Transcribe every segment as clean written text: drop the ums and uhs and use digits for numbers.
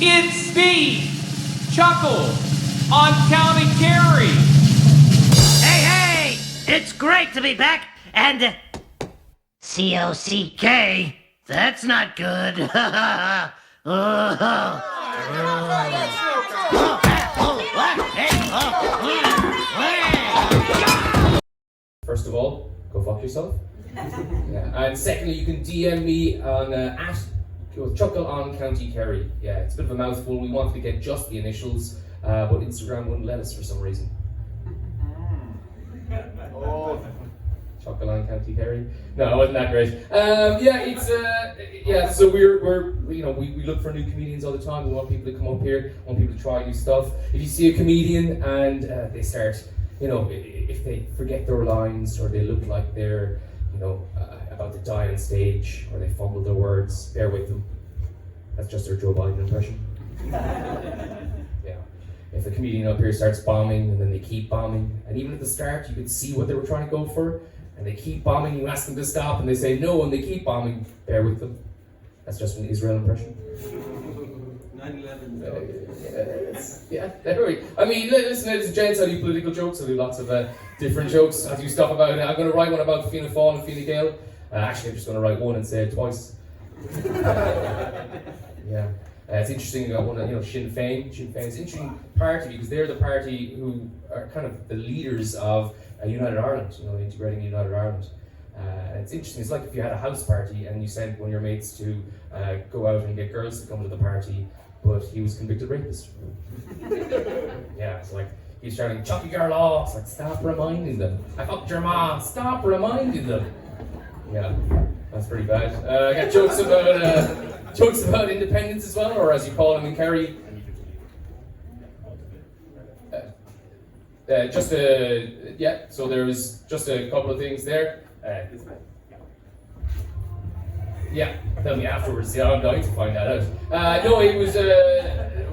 It's me, Chuckle, on County Kerry. Hey, it's great to be back, and C-O-C-K, that's not good. First of all, go fuck yourself. Yeah. And secondly, you can DM me on at Chuckle on County Kerry. Yeah, it's a bit of a mouthful. We wanted to get just the initials, but Instagram wouldn't let us for some reason. Chuckle on County Kerry. No, it wasn't that great. So we look for new comedians all the time. We want people to come up here, want people to try new stuff. If you see a comedian and they start, if they forget their lines or they look like they're, about to die on stage or they fumble their words, bear with them. That's just their Joe Biden impression. Yeah. If a comedian up here starts bombing and then they keep bombing, and even at the start you could see what they were trying to go for, and they keep bombing, you ask them to stop and they say no and they keep bombing, bear with them. That's just an Israel impression. 9/11. There we go. I mean, listen, ladies and gents, I do political jokes, I do lots of different jokes. I do stuff about it. I'm going to write one about Fianna Fáil and Fine Gael. Actually, I'm just going to write one and say it twice. Yeah. It's interesting, Sinn Féin. Sinn Féin is an interesting party because they're the party who are kind of the leaders of United Ireland, integrating United Ireland. It's interesting, it's like if you had a house party and you sent one of your mates to go out and get girls to come to the party, but he was convicted rapist. Yeah, it's like he's shouting, "Chuck your girl off!" It's like, stop reminding them. "I fucked your mom!" Stop reminding them. Yeah, that's pretty bad. I got jokes about independence as well, or as you call them in Kerry. So there was just a couple of things there. Tell me afterwards. Yeah, I'm dying to find that out. It was,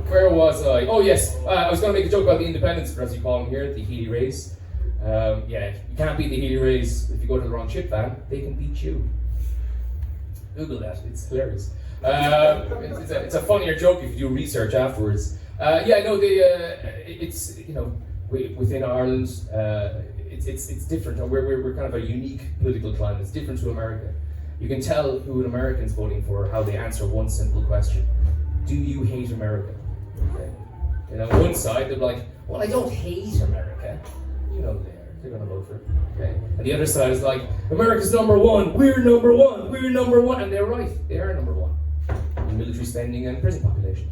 where was I? Oh yes, I was going to make a joke about the independence, or as you call them here, the Healy Rays. You can't beat the Healy Rays if you go to the wrong chip van. They can beat you. Google that, it's hilarious. It's a funnier joke if you do research afterwards. Within Ireland, it's different. We're kind of a unique political climate. It's different to America. You can tell who an American's voting for how they answer one simple question: do you hate America? Okay. On one side they're like, well, I don't hate America. They're gonna vote for it. Okay. And the other side is like, America's number one, we're number one, we're number one. And they're right, they are number one in military spending and prison population.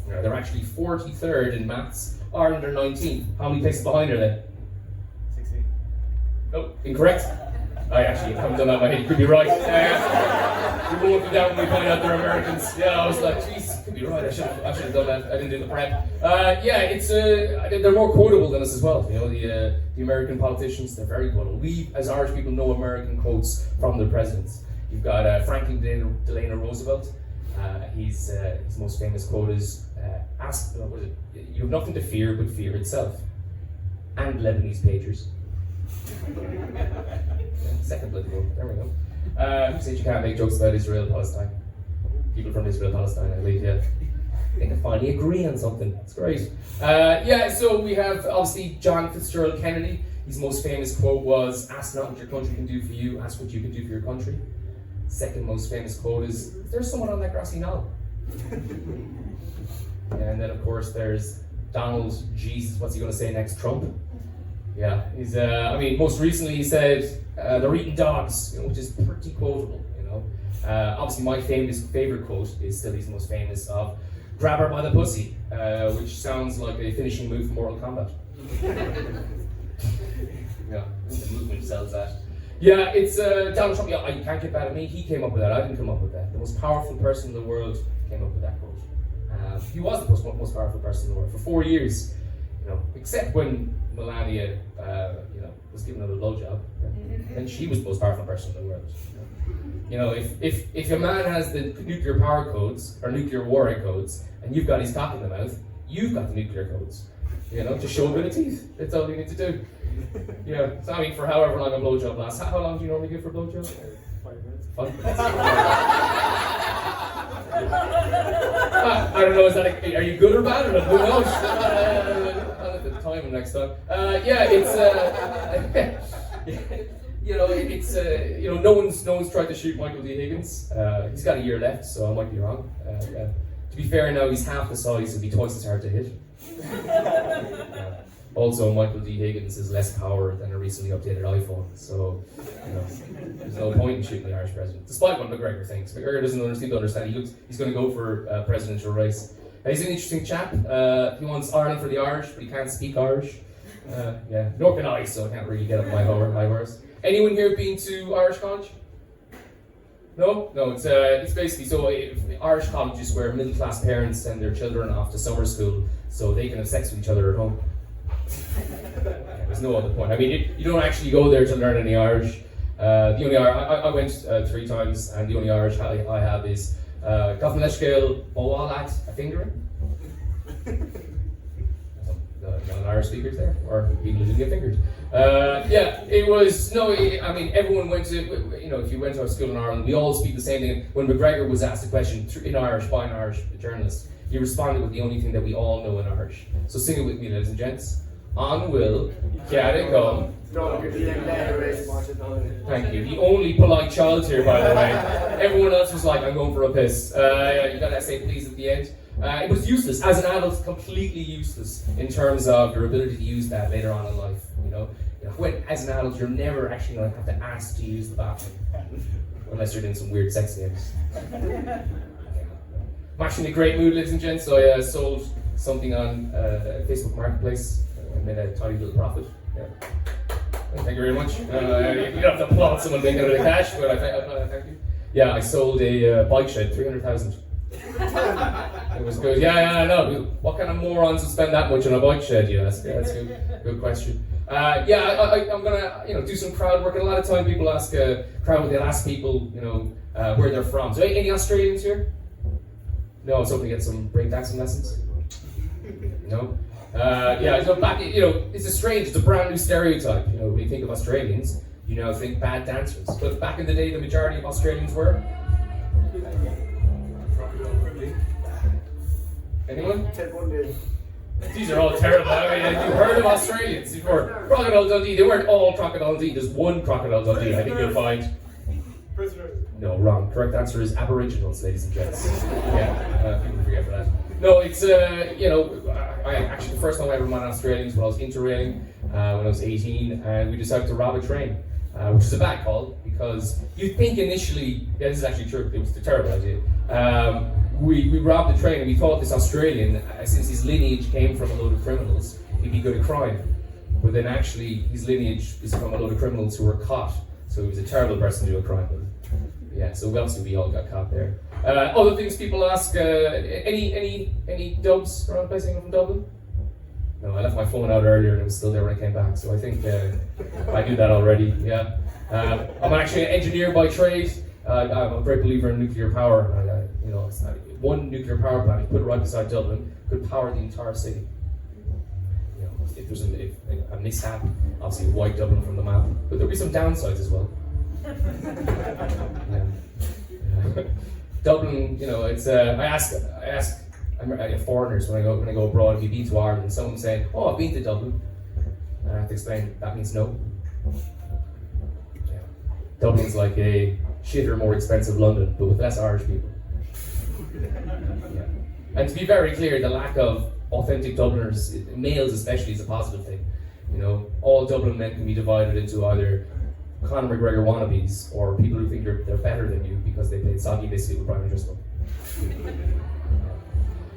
They're actually 43rd in maths. Ireland are 19th. How many places behind are they? 16. Nope, incorrect. I actually haven't done that in my head. You could be right. We won't be down when we find out they're Americans. Yeah, I was like, geez, could be right. I should have done that. I didn't do the prep. They're more quotable than us as well. The American politicians, they're very quotable. We, as Irish people, know American quotes from the presidents. You've got Franklin Delano Roosevelt. His most famous quote is, "You have nothing to fear but fear itself." And Lebanese pagers. Second political. There we go. Who said you can't make jokes about Israel Palestine? People from Israel Palestine, I believe, yeah. They can finally agree on something. It's great. So we have obviously John Fitzgerald Kennedy. His most famous quote was, "Ask not what your country can do for you, ask what you can do for your country." Second most famous quote is, "There's someone on that grassy knoll." And then of course there's Donald, Jesus, what's he going to say next? Trump? Yeah, he's. Most recently he said, "They're eating dogs," which is pretty quotable. Obviously, my favorite quote is still his most famous of, "Grab her by the pussy," which sounds like a finishing move from Mortal Kombat. Yeah, the movement sells that. Yeah, it's Donald Trump. Yeah, you can't get mad at me. He came up with that. I didn't come up with that. The most powerful person in the world came up with that quote. He was the most powerful person in the world for 4 years. Except when Melania, was given a blowjob, and she was the most powerful person in the world. If a man has the nuclear power codes or nuclear warhead codes, and you've got his cock in the mouth, you've got the nuclear codes. Just show a bit of teeth. That's all you need to do. Yeah. So for however long a blowjob lasts. How long do you normally give for a blowjob? 5 minutes. 5 minutes. I don't know, are you good or bad or not? Who knows? I'll have to time him next time. No one's tried to shoot Michael D. Higgins. He's got a year left, so I might be wrong. To be fair now, he's half the size, so he'll be twice as hard to hit. Also, Michael D. Higgins has less power than a recently updated iPhone, so there's no point in shooting the Irish president, despite what McGregor thinks. McGregor doesn't seem to understand. He's going to go for a presidential race. He's an interesting chap. He wants Ireland for the Irish, but he can't speak Irish. Nor can I, so I can't really get up my horse. Anyone here been to Irish college? No, it's basically Irish college is where middle-class parents send their children off to summer school so they can have sex with each other at home. There's no other point. I mean, you don't actually go there to learn any Irish. The only I went 3 times, and the only Irish I have is Gavin Leishgale Bowalat a fingering. Non-Irish speakers there, or people who didn't get fingered. Everyone went to, if you went to a school in Ireland, we all speak the same thing. When McGregor was asked a question in Irish by an Irish journalist, he responded with the only thing that we all know in Irish. So sing it with me, ladies and gents. An will, Kerry come. Thank you. The only polite child here, by the way. Everyone else was like, I'm going for a piss. You gotta say please at the end. It was useless. As an adult, completely useless in terms of your ability to use that later on in life. When, as an adult, you're never actually going to have to ask to use the bathroom. Unless you're doing some weird sex games. I'm actually in a great mood, ladies and gents. So I sold something on Facebook Marketplace. I made a tiny little profit. Yeah. Thank you very much. You don't have to applaud someone making out of the cash, but thank you. Yeah, I sold a bike shed, 300,000. It was good. I know. What kind of morons would spend that much on a bike shed? That's a good question. I'm gonna do some crowd work. And a lot of time people they'll ask people where they're from. So any Australians here? No, I was hoping to get some breakdancing lessons. No. It's a brand new stereotype. When you think of Australians, you now think bad dancers. But back in the day, the majority of Australians were. Anyone? These are all terrible. I mean, you heard of Australians before. Crocodile Dundee, they weren't all Crocodile Dundee. There's one Crocodile Dundee, I think you'll find. No, wrong. Correct answer is Aboriginals, ladies and gents. People forget for that. No, it's, actually the first time I ever met Australians when I was interrailing, when I was 18, and we decided to rob a train, which is a bad call, because you'd think initially, this is actually true, it was a terrible idea. We robbed the train and we thought this Australian, since his lineage came from a load of criminals, he'd be good at crime. But then actually, his lineage is from a load of criminals who were caught, so he was a terrible person to do a crime with. Yeah, so obviously we all got caught there. Other things people ask, any dubs around the place? Anyone from Dublin? No, I left my phone out earlier and it was still there when I came back, so I think I knew that already, yeah. I'm actually an engineer by trade. I'm a great believer in nuclear power. One nuclear power plant, you put it right beside Dublin, could power the entire city. If there's a mishap, obviouswipe white Dublin from the map, but there'll be some downsides as well. Dublin, it's. I ask foreigners when I go abroad, if you've been to Ireland, someone saying, "Oh, I've been to Dublin," and I have to explain that means no. Yeah. Dublin's like a shitter, more expensive London, but with less Irish people. Yeah. And to be very clear, the lack of authentic Dubliners, males especially, is a positive thing. All Dublin men can be divided into either Conor McGregor wannabes or people who think they're better than you because they played soggy biscuit with Brian Driscoll.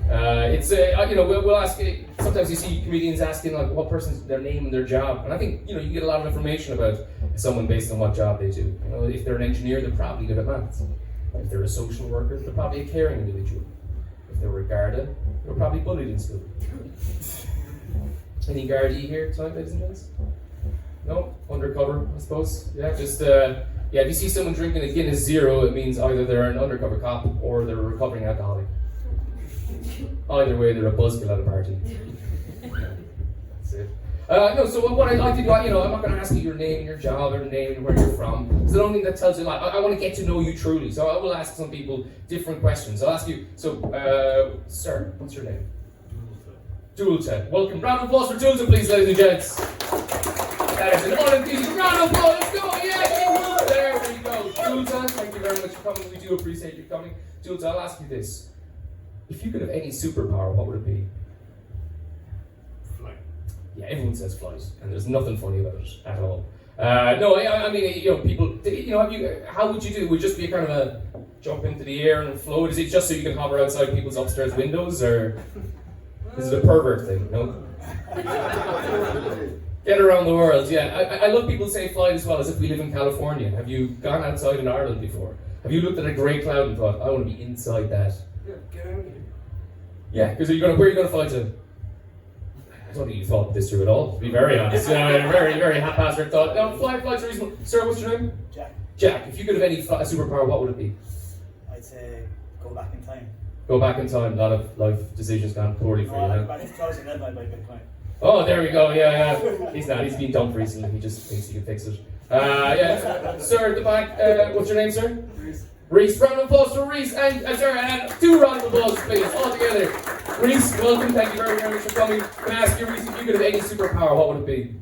We'll ask. Sometimes you see comedians asking like what person's their name and their job, and I think you get a lot of information about someone based on what job they do. If they're an engineer, they're probably good at maths. If they're a social worker, they're probably a caring individual. If they were a Garda, they're probably bullied in school. Any Gardaí here tonight, ladies and gents? No? Undercover, I suppose? Yeah, just, if you see someone drinking a Guinness Zero, it means either they're an undercover cop or they're a recovering alcoholic. Either way, they're a buzzkill at a party. That's it. No, so what I'd like to do, I'm not going to ask you your name, your job, or the name, and where you're from. It's the only thing that tells you a lot. I want to get to know you truly. So I will ask some people different questions. I'll ask you, sir, what's your name? Dulta. Welcome. Round of applause for Dulta, please, ladies and gents. That is an unenthusiastic round of applause. Let's go. Yeah, there we go. Dulta, thank you very much for coming. We do appreciate you coming. Dulta, I'll ask you this. If you could have any superpower, what would it be? Flight. Yeah, everyone says flight, and there's nothing funny about it at all. No, I mean, people, how would you do it? Would it just be a kind of a jump into the air and float? Is it just so you can hover outside people's upstairs windows, or is it a pervert thing, no? Get around the world, yeah. I love people say flight as well, as if we live in California. Have you gone outside in Ireland before? Have you looked at a grey cloud and thought, I want to be inside that? Yeah, get out of here. Yeah, because where are you going to fly to? I don't think you thought this through at all, to be very honest. Very, very haphazard thought. No, flight's reasonable. Sir, what's your name? Jack, Jack, if you could have any superpower, what would it be? I'd say go back in time. Go back in time, a lot of life decisions gone poorly for you, huh? Back in 2011, I'd buy Bitcoin. Oh, there we go, yeah. He's been dumped recently, he just thinks he can fix it. Yeah. Sir, at the back, what's your name, sir? Reese, round of applause for Reese, and two round of applause, please, all together. Reese, welcome, thank you very, very much for coming. Can I ask you, Reese, if you could have any superpower, what would it be?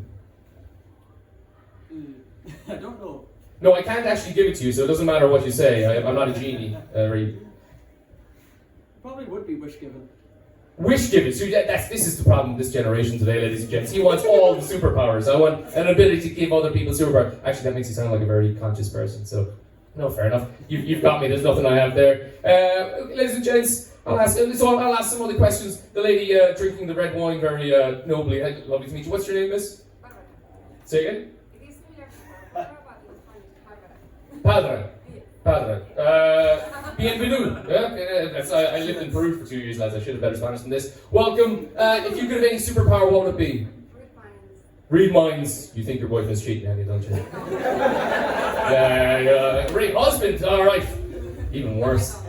I don't know. No, I can't actually give it to you, so it doesn't matter what you say. I'm not a genie, Reese. Probably would be wish given. Wish giving. So this is the problem with this generation today, ladies and gents. He wants all the superpowers. I want an ability to give other people superpowers. Actually, that makes you sound like a very conscious person. So, no, fair enough. You've got me. There's nothing I have there. Ladies and gents, I'll ask some other questions. The lady drinking the red wine very nobly. Lovely to meet you. What's your name, miss? Say again. Padre. Bienvenido. I lived in Peru for 2 years, lads. I should have better Spanish than this. Welcome. If you could have any superpower, what would it be? Read minds. You think your boyfriend's cheating on you, don't you? Read husband. All right. Even worse.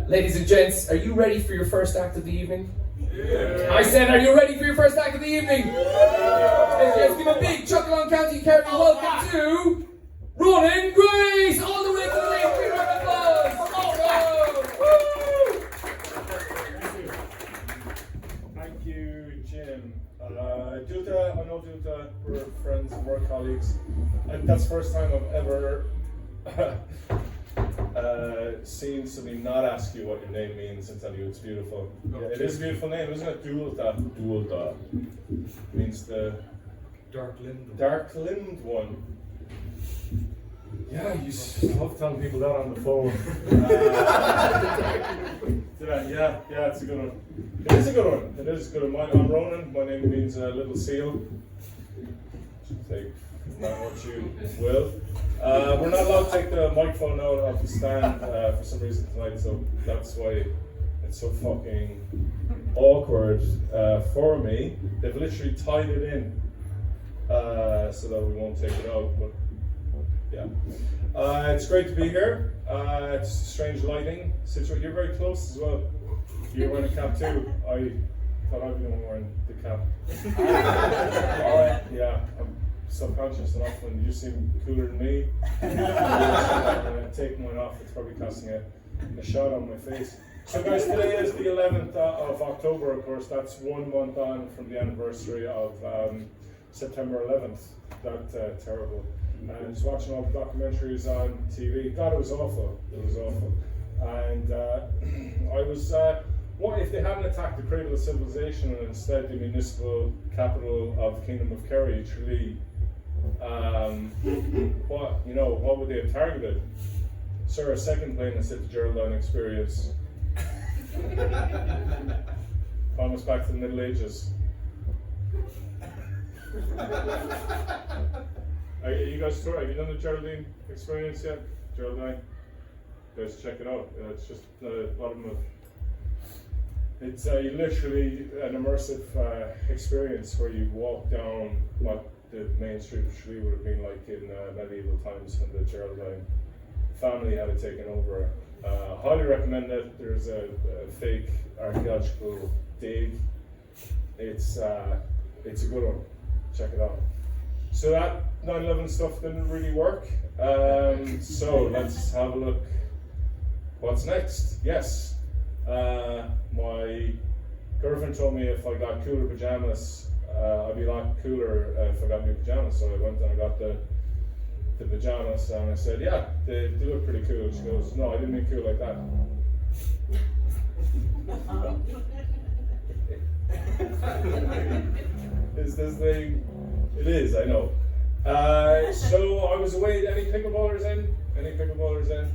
Ladies and gents, are you ready for your first act of the evening? Yeah. I said, are you ready for your first act of the evening? Let's give a big Chuckle on County Kerry. Welcome to Running Grace, all the way to the left. Big round of applause. Thank you, Jim. Dulta, I know Dulta. We're friends and work colleagues. And that's the first time I've ever seen somebody not ask you what your name means and tell you it's beautiful. Yeah, it is a beautiful name, isn't it? Dulta. Dulta means the dark-limbed one. Yeah, you love telling people that on the phone. Yeah, it's a good one. It is a good one. I'm Ronan. My name means little seal. Take that what you will. We're not allowed to take the microphone out of the stand for some reason tonight, so that's why it's so fucking awkward for me. They've literally tied it in so that we won't take it out. But yeah, it's great to be here. It's strange lighting situation. You're very close as well. You're wearing a cap too. I thought I'd be the one wearing the cap. Yeah, I'm subconscious enough when you seem cooler than me. Taking mine off, it's probably casting a shot on my face. So guys, today is the 11th of October, of course. That's 1 month on from the anniversary of September 11th. That terrible. And just watching all the documentaries on TV. God, it was awful. It was awful. And I was, what if they hadn't attacked the cradle of civilization and instead the municipal capital of the Kingdom of Kerry, Tralee? What would they have targeted? Sir, a second plane has hit the Geraldine experience. Almost back to the Middle Ages. Are you guys sure? Have you done the Geraldine experience yet? Geraldine? You guys check it out. It's just a lot of them. It's literally an immersive experience where you walk down what the main street of Tralee would have been like in medieval times when the Geraldine family had it taken over. Highly recommend it. There's a fake archaeological dig. It's It's a good one. Check it out. So that 9/11 stuff didn't really work. So let's have a look. What's next? Yes. My girlfriend told me if I got cooler pajamas, I'd be a lot cooler if I got new pajamas. So I went and I got the pajamas and I said, yeah, they look pretty cool. She goes, no, I didn't mean cool like that. Is this thing? It is, I know. So I was away. Any pickleballers in? Any pickleballers in?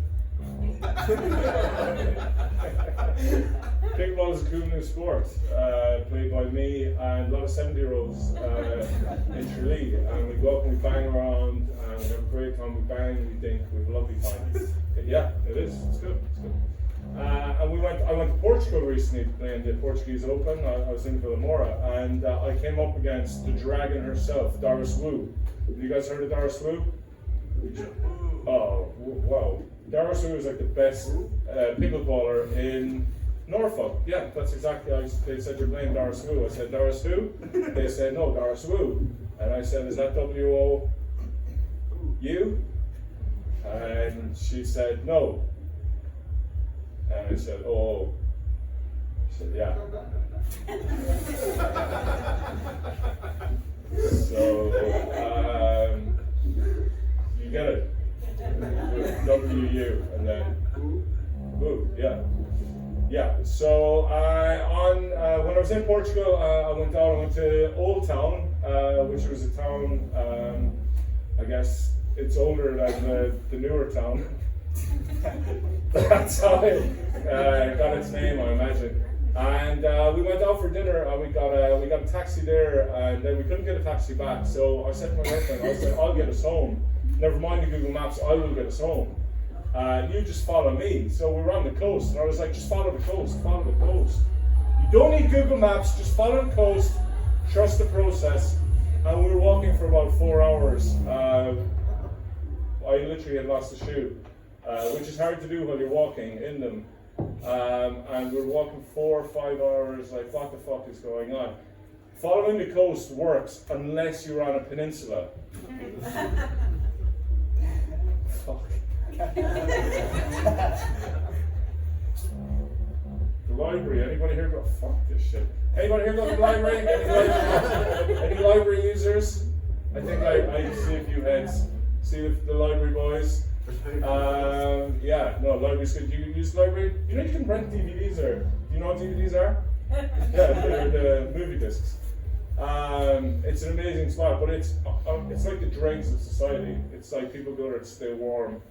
Pickleball is a cool new sport, played by me and a lot of 70-year-olds in Tralee. And we go up and we bang around and we have a great time. We bang, we think, we have a lovely time. Yeah, it is. It's good. It's good. And I went to Portugal recently to play in the Portuguese Open. I was in Villamora and I came up against the dragon herself, Doris Wu. Have you guys heard of Doris Wu? Oh, wow. Doris Wu is like the best pickleballer in Norfolk. Yeah, that's exactly. They said you're playing Doris Wu. I said, Doris who? They said, no, Doris Wu. And I said, is that W-O-U? And she said, no. And I said, oh. She said, yeah. So, you get it. W-U and then Woo, yeah. Yeah, so when I was in Portugal, I went to Old Town, which was a town, I guess it's older than the newer town. That's how it got its name, I imagine. And we went out for dinner and we got a taxi there, and then we couldn't get a taxi back. So I said to my girlfriend, I said, I'll get us home. Never mind the Google Maps, I will get us home. You just follow me. So we were on the coast, and I was like, just follow the coast, follow the coast. You don't need Google Maps, just follow the coast, trust the process. And we were walking for about 4 hours. I literally had lost a shoe, which is hard to do while you're walking in them. And we were walking 4 or 5 hours, like, what the fuck is going on? Following the coast works unless you're on a peninsula. Fuck. The library, anybody here go, fuck this shit. Anybody here go to the library? Any library users? I think I see a few heads. See the library boys. Yeah, no, library's good. Do you use the library? You know you can rent DVDs there. Do you know what DVDs are? Yeah, they're the movie discs. It's an amazing spot, but it's like the dregs of society. It's like people go there to stay warm.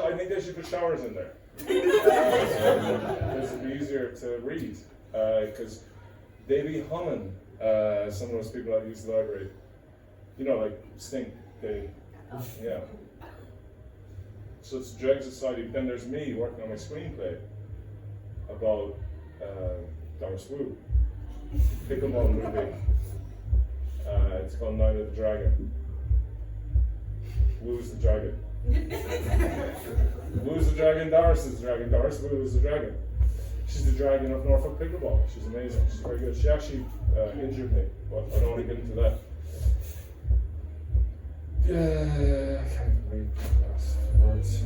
I think they should put showers in there. Because it'd be easier to read. Because they be humming. Some of those people that use the library, you know, like stink. Yeah. So it's dregs of society. But then there's me working on my screenplay about Doris Wu, pickleball movie. It's called Night of the Dragon. Wu is the dragon. Wu is the dragon, Doris is the dragon, Doris Wu is the dragon. She's the dragon of Norfolk pickleball. She's amazing, she's very good. She actually injured me, but I don't want to get into that. I can't read the last words.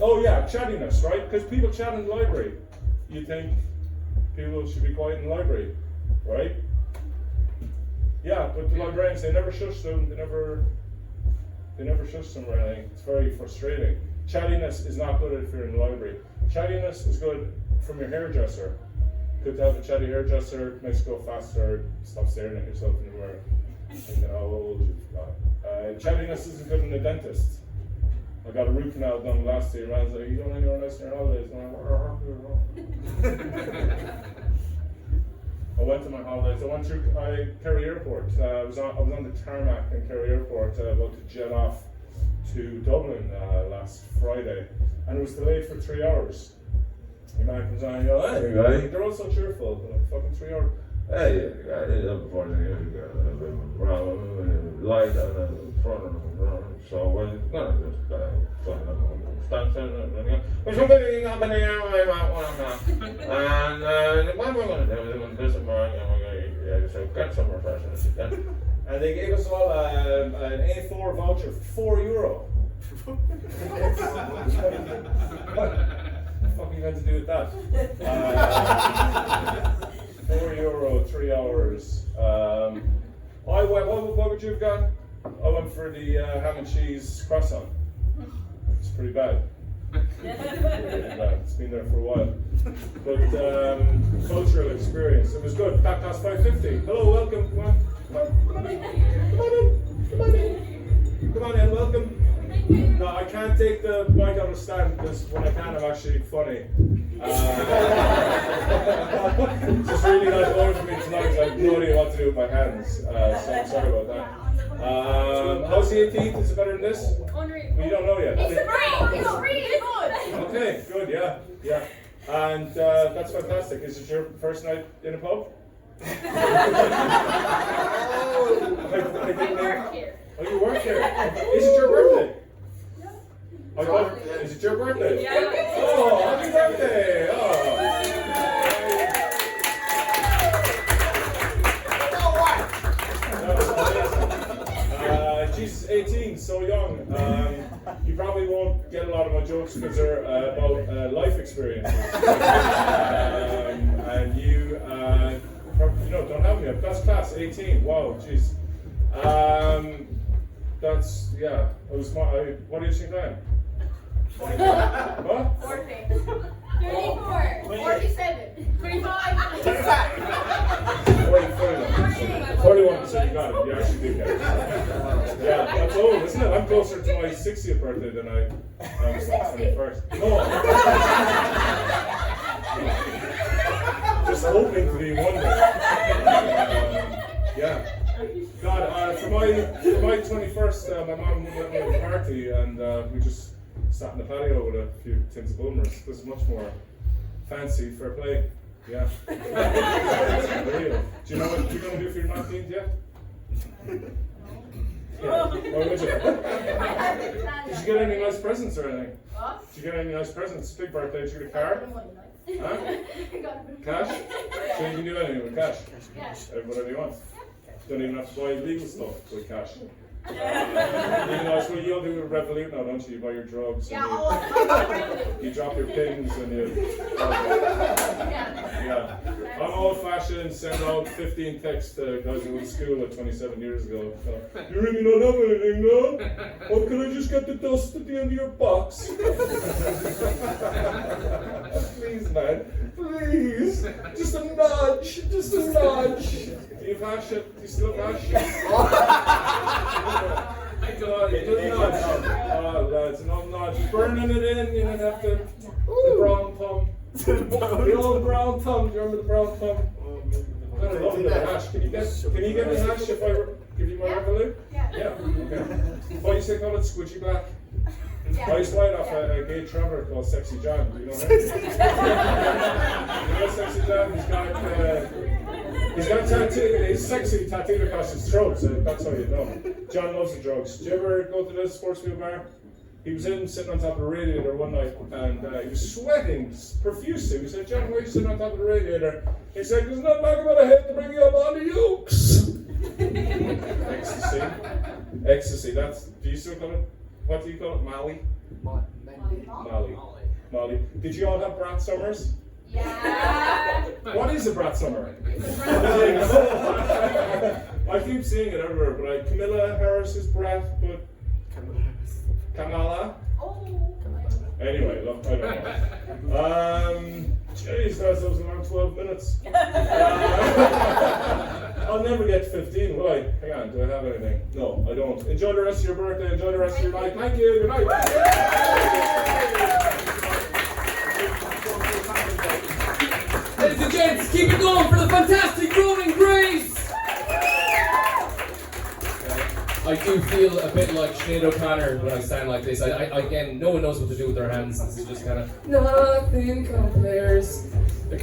Oh yeah, chattiness, right? Because people chat in the library. You think people should be quiet in the library, right? Yeah, but the librarians, they never shush them. They never shush them or anything. It's very frustrating. Chattiness is not good if you're in the library. Chattiness is good from your hairdresser. Good to have a chatty hairdresser, makes you go faster, stop staring at yourself in the mirror. Thinking how old you've got. Chattiness isn't good in a dentist. I got a root canal done last year. Man's like, you don't anywhere nice in your holidays. I went to my holidays. I went through Kerry Airport. I was on the tarmac in Kerry Airport, about to jet off to Dublin last Friday, and it was delayed for 3 hours. The man comes on and goes, hey, guy. They're all so cheerful. They're like, fucking 3 hours. Hey, light and front. So when just stand There's something happening here. And what am I going to do? We're going to do some more. And we're going to get some refreshments. And they gave us all an A4 voucher for €4. What the fuck are you going to do with that? €4, 3 hours. What would you have got? I went for the ham and cheese croissant. It's pretty bad. It's been there for a while. But cultural experience. It was good. Back class 550. Hello, welcome. Come on. Come on in. Come on in, welcome. No, I can't take the mic out of stand because when I can, I'm actually funny. Just really got over for me tonight because I have no idea what to do with my hands. So I'm sorry about that. How's the 18th? Is it better than this? Unreal. Well, you don't know yet. It's really good. Okay, good, yeah. And that's fantastic. Is it your first night in a pub? I work here. Oh, you work here? Is it your birthday? Is it your birthday? Yeah. Oh, happy birthday! Oh. She's 18, so young. You probably won't get a lot of my jokes because they're about life experiences. And you don't have me yet. That's class 18. Wow, jeez. That's yeah. What do you think I am? What? 40. 34. 47. 25. 41%, you got it. You actually did get it. Yeah, that's old, isn't it? I'm closer to my 60th birthday than I am to my 21st. No. Just hoping to be one day. Yeah. God, for my 21st, my mum went to a party and we just sat in the patio with a few tins of boomers. This is much more fancy, fair play. Yeah. Do you know what you're going to do for your 19th yet? Yeah. What would you? Did you get any nice presents or anything? What? Did you get any nice presents? Big birthday, did you get a car? Huh? Cash? So you can do anything with cash? Whatever you want. Don't even have to buy legal stuff with cash. You know, it's what you all do with Revolut now, don't you? You buy your drugs and you drop your pins and you... Yeah. I'm old-fashioned, send out 15 texts to guys who went to school like 27 years ago. You really don't have anything, no? Or can I just get the dust at the end of your box? Please, man. Please. Just a nudge. Just a nudge. Do you have hash it? Do you still have hash? Nudge. Oh, lads, no nudge. Burning it in, you don't have to. The brown thumb. The old brown thumb. Do you remember the brown thumb? I don't know the hash. Can you get me hash if I give you my Revolut? Yeah. Okay. What you say call it? Squidgy Black? I used to write off a gay traveller called Sexy John. Do you know him? You know Sexy John? He's got tattoo. He's sexy tattooed across his throat, so that's how you know. John loves the drugs. Did you ever go to the sports field bar? He was sitting on top of a radiator one night, and he was sweating profusely. We said, "John, why are you sitting on top of the radiator?" He said, "There's nothing back about a head to bring you up on the ukes." Ecstasy. That's. Do you still call it? What do you call it? Molly. Molly. Did you all have brat summers? Yeah. What is a brat summer? I keep seeing it everywhere, but like Camilla Harris is brat, but Kamala. Oh. Anyway, look, I don't know. Jeez, that was around 12 minutes. I'll never get 15, will I? Hang on, do I have anything? No, I don't. Enjoy the rest of your birthday, enjoy the rest of your night. Thank you, good night. Ladies and gents, keep it going for the fantastic Rolling Grace! I do feel a bit like Sinead O'Connor when I stand like this. Again, no one knows what to do with their hands. This is just kind of nothing compares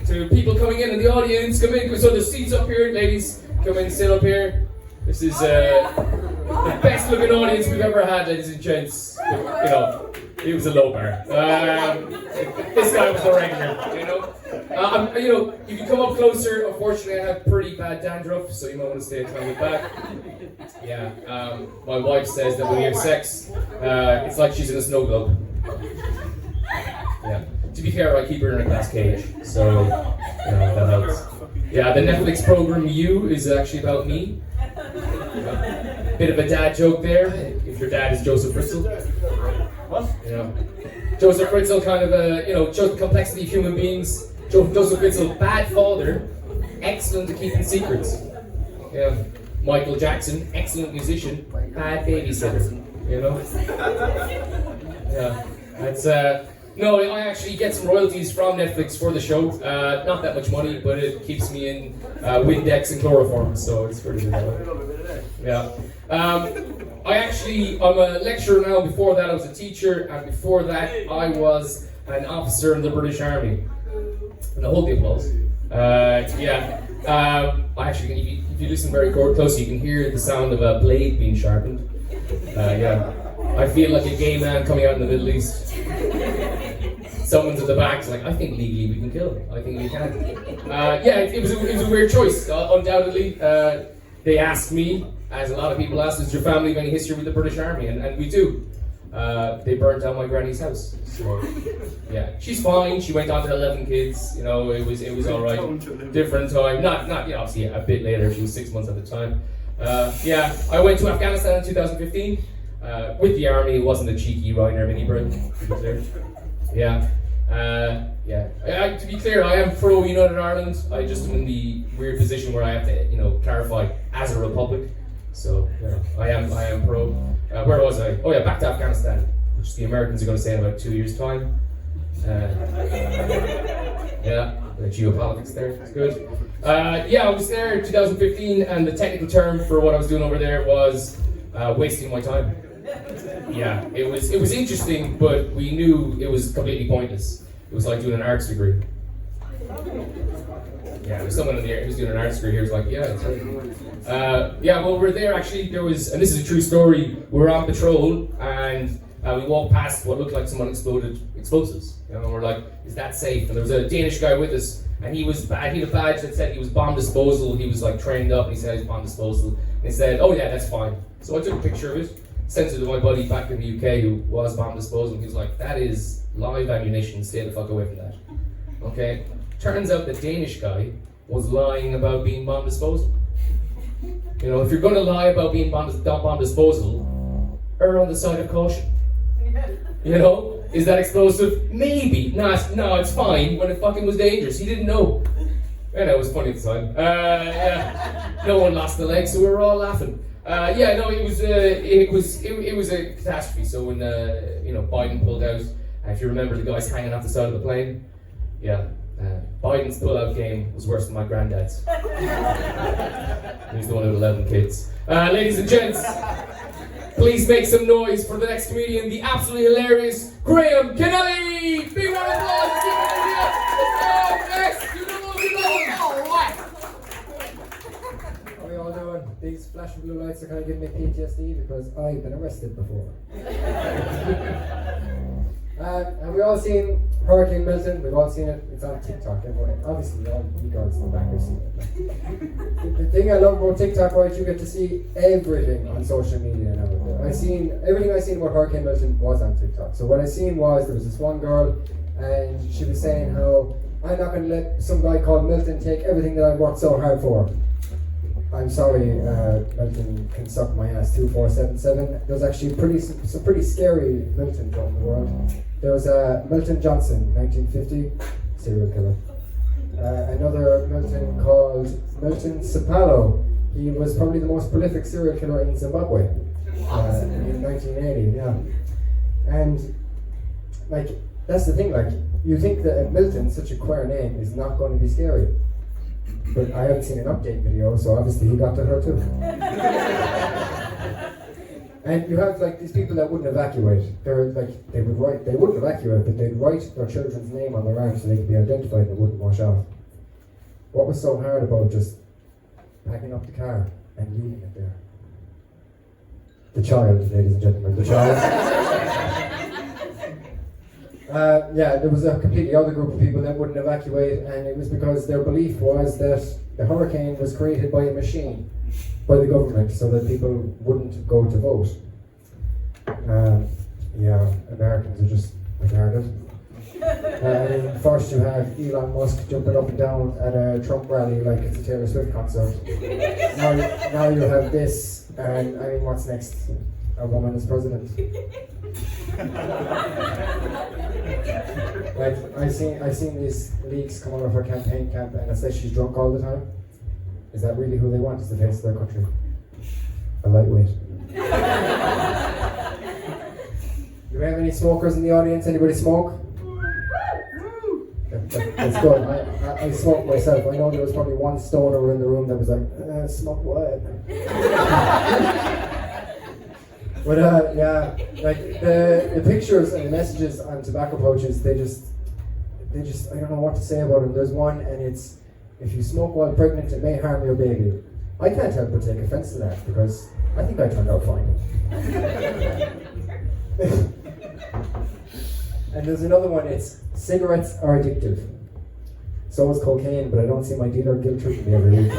to people coming in the audience. Come in, so the seats up here, ladies. Come in, sit up here. This is the best looking audience we've ever had, ladies and gents. You know, He was a low bar. This guy was the regular, you know. You know, you can come up closer. Unfortunately, I have pretty bad dandruff, so you might want to stay a tiny bit back. Yeah, my wife says that when you have sex, it's like she's in a snow globe. Yeah. To be fair, I keep her in a glass cage, so you know, that helps. Yeah, the Netflix program You is actually about me. Yeah. Bit of a dad joke there. If your dad is Joseph Fritzl. What? You know, Joseph Fritzl kind of shows the complexity of human beings. Joseph Fritzl, bad father, excellent at keeping secrets. Yeah. Michael Jackson, excellent musician, bad babysitter. You know. Yeah. That's no, I actually get some royalties from Netflix for the show. Not that much money, but it keeps me in Windex and chloroform, so it's pretty good. Yeah. I'm a lecturer now. Before that, I was a teacher, and before that, I was an officer in the British Army. And I hold the applause. Yeah. Actually, if you listen very closely, you can hear the sound of a blade being sharpened. Yeah. I feel like a gay man coming out in the Middle East. Someone's at the back, it's like, I think legally we can kill him. I think we can. Yeah, it was a weird choice. Undoubtedly, they asked me, as a lot of people asked, does your family have any history with the British Army? And we do. They burnt down my granny's house. So, yeah, she's fine. She went on to 11 kids. You know, it was all right. Different time. Not obviously a bit later. She was 6 months at the time. Yeah, I went to Afghanistan in 2015 with the army. It wasn't a cheeky Ryanair minibird, to be clear. Yeah. Yeah. To be clear, I am pro United Ireland. I just am in the weird position where I have to, clarify as a republic. So, I am pro. Where was I? Oh yeah, back to Afghanistan, which the Americans are going to say in about 2 years' time. Yeah, the geopolitics there. It's good. Yeah, I was there in 2015, and the technical term for what I was doing over there was wasting my time. Yeah, it was interesting, but we knew it was completely pointless. It was like doing an arts degree. Yeah, there's someone in the air who's doing an arts degree here who's like, yeah, that's right. Yeah, well, we're there actually. There was, and this is a true story. We were on patrol, and we walked past what looked like someone exploded explosives. And we're like, is that safe? And there was a Danish guy with us, and he had a badge that said he was bomb disposal. He was like trained up, and he said he was bomb disposal. And he said, oh yeah, that's fine. So I took a picture of it, sent it to my buddy back in the UK who was bomb disposal. And he was like, that is live ammunition. Stay the fuck away from that. Okay. Turns out the Danish guy was lying about being bomb disposal. You know, if you're going to lie about being bomb disposal, err on the side of caution. You know, is that explosive? Maybe. No, it's fine. When it fucking was dangerous, he didn't know. And it was funny at the time. Yeah. No one lost the leg, so we were all laughing. Yeah, no, it was a catastrophe. So when Biden pulled out, if you remember the guys hanging off the side of the plane, yeah. Biden's pull-out game was worse than my granddad's. He's the one with 11 kids. Ladies and gents, please make some noise for the next comedian, the absolutely hilarious Graham Kennelly! Big round of applause! Next, How are we all doing? These flashing blue lights are kind of giving me PTSD because I've been arrested before. And we've all seen Hurricane Milton, we've all seen it, it's on TikTok, everyone, obviously all you girls in the back have seen it. The thing I love about TikTok, right, you get to see everything on social media now. Everything I seen about Hurricane Milton was on TikTok. So what I seen was, there was this one girl, and she was saying how, I'm not going to let some guy called Milton take everything that I've worked so hard for. I'm sorry, Milton can suck my ass 2477. There's actually some pretty scary Miltons out in the world. There was Milton Johnson, 1950, serial killer. Another Milton called Milton Sapalo. He was probably the most prolific serial killer in Zimbabwe in 1980. Yeah, and like that's the thing. Like you think that Milton, such a queer name, is not going to be scary. But I haven't seen an update video, so obviously he got to her too. And you have like these people that wouldn't evacuate. They wouldn't evacuate, but they'd write their children's name on their arm so they could be identified and it wouldn't wash off. What was so hard about just packing up the car and leaving it there? The child, ladies and gentlemen, the child. Yeah, there was a completely other group of people that wouldn't evacuate, and it was because their belief was that the hurricane was created by a machine, by the government, so that people wouldn't go to vote. Yeah, Americans are just retarded. First you have Elon Musk jumping up and down at a Trump rally like it's a Taylor Swift concert. Now you have this, and I mean, what's next? A woman as president. Like I've seen these leaks come out of her campaign camp, and it says she's drunk all the time. Is that really who they want as the face of their country? A lightweight. Do we have any smokers in the audience? Anybody smoke? That's good. I smoke myself. I know there was probably one stoner in the room that was like, smoke what? But yeah, like the pictures and the messages on tobacco pouches, they just I don't know what to say about them. There's one, and it's, if you smoke while pregnant, it may harm your baby. I can't help but take offense to that because I think I turned out fine. And there's another one, it's cigarettes are addictive. So is cocaine, but I don't see my dealer guilt tripping me every week.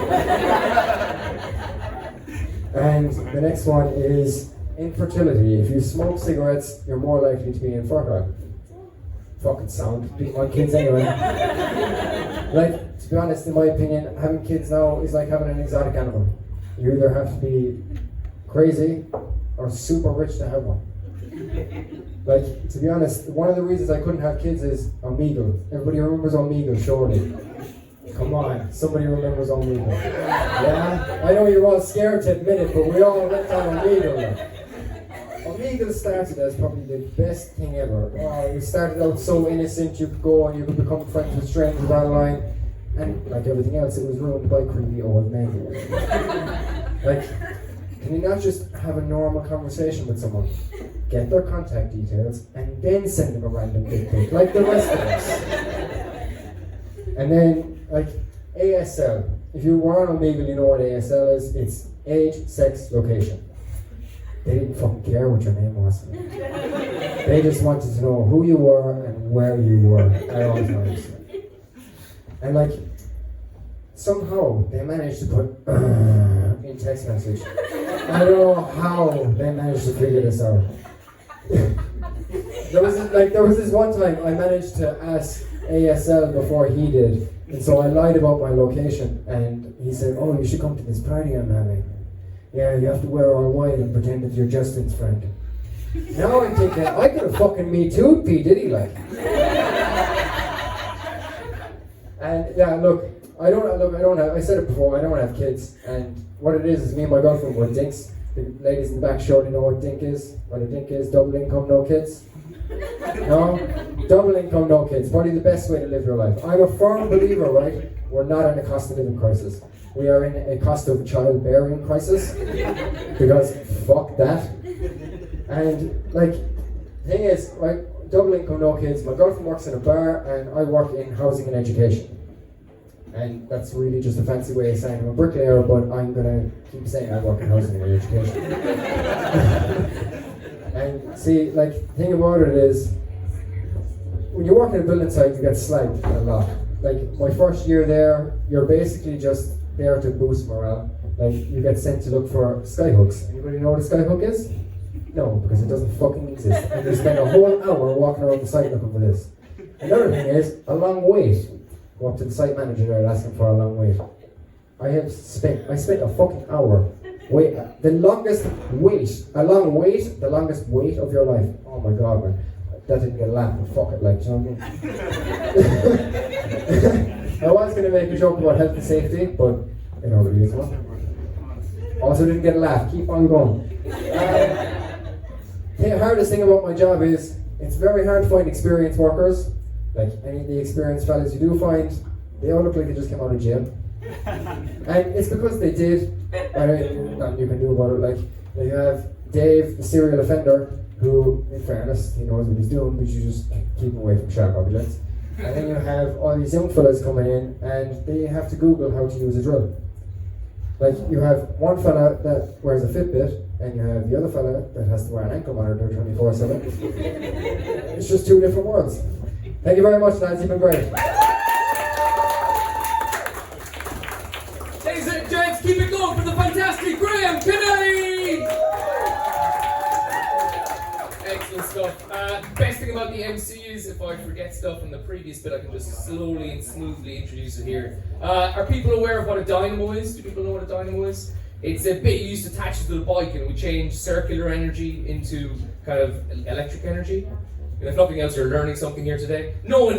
And the next one is infertility. If you smoke cigarettes, you're more likely to be infertile. Fucking sound. Beat my kids anyway. Like, to be honest, in my opinion, having kids now is like having an exotic animal. You either have to be crazy or super rich to have one. Like, to be honest, one of the reasons I couldn't have kids is Omegle. Everybody remembers Omegle, surely. Come on, somebody remembers Omegle. Yeah? I know you're all scared to admit it, but we all went on Omegle. Omegle started as probably the best thing ever. Oh, it started out so innocent, you could go and you could become friends with strangers online. And like everything else, it was ruined by creepy old men. Like, can you not just have a normal conversation with someone? Get their contact details, and then send them a random dick pic, like the rest of us. And then, like, ASL. If you were on Omegle, you know what ASL is. It's age, sex, location. They didn't fucking care what your name was. They just wanted to know who you were and where you were at all times. And like, somehow they managed to put in text message. I don't know how they managed to figure this out. There was this one time I managed to ask ASL before he did, and so I lied about my location, and he said, "Oh, you should come to this party I'm having. Yeah, you have to wear all white and pretend that you're Justin's friend." Now I'm thinking, I could have fucking Me Too'd P. Diddy like. And yeah, look, I said it before, I don't have kids, and what it is me and my girlfriend were dinks. The ladies in the back surely know what dink is. What a dink is, double income, no kids. No? Double income, no kids. Probably the best way to live your life. I'm a firm believer, right? We're not in a cost of living crisis. We are in a cost of childbearing crisis. Because fuck that. And like, the thing is, right, double income, no kids. My girlfriend works in a bar and I work in housing and education. And that's really just a fancy way of saying I'm a bricklayer, but I'm gonna keep saying I work in housing and education. And see, like, the thing about it is, when you work in a building site, you get slagged a lot. Like, my first year there, you're basically just there to boost morale. Like, you get sent to look for skyhooks. Anybody know what a skyhook is? No, because it doesn't fucking exist. And you spend a whole hour walking around the site looking for this. Another thing is, a long wait. Go up to the site manager there and ask him for a long wait. I spent a fucking hour. The longest wait of your life. Oh my god, man. That didn't get a laugh, but fuck it, like, you know what I mean? I was gonna make a joke about health and safety, but it already is one. Also didn't get a laugh, keep on going. The hardest thing about my job is, it's very hard to find experienced workers. Like, any of the experienced fellas you do find, they all look like they just came out of jail. And it's because they did, nothing you can do about it. Like, you have Dave, the serial offender, who, in fairness, he knows what he's doing, but you just keep him away from sharp objects. And then you have all these young fellas coming in, and they have to Google how to use a drill. Like, you have one fella that wears a Fitbit, and you have the other fella that has to wear an ankle monitor 24/7. It's just two different worlds. Thank you very much, lads. You've been great. Ladies and gents, keep it going for the fantastic Graham Kennelly! Excellent stuff. Best thing about the MC is if I forget stuff in the previous bit, I can just slowly and smoothly introduce it here. Are people aware of what a dynamo is? Do people know what a dynamo is? It's a bit you used to attach to the bike, and we change circular energy into kind of electric energy. And if nothing else, you're learning something here today. No one,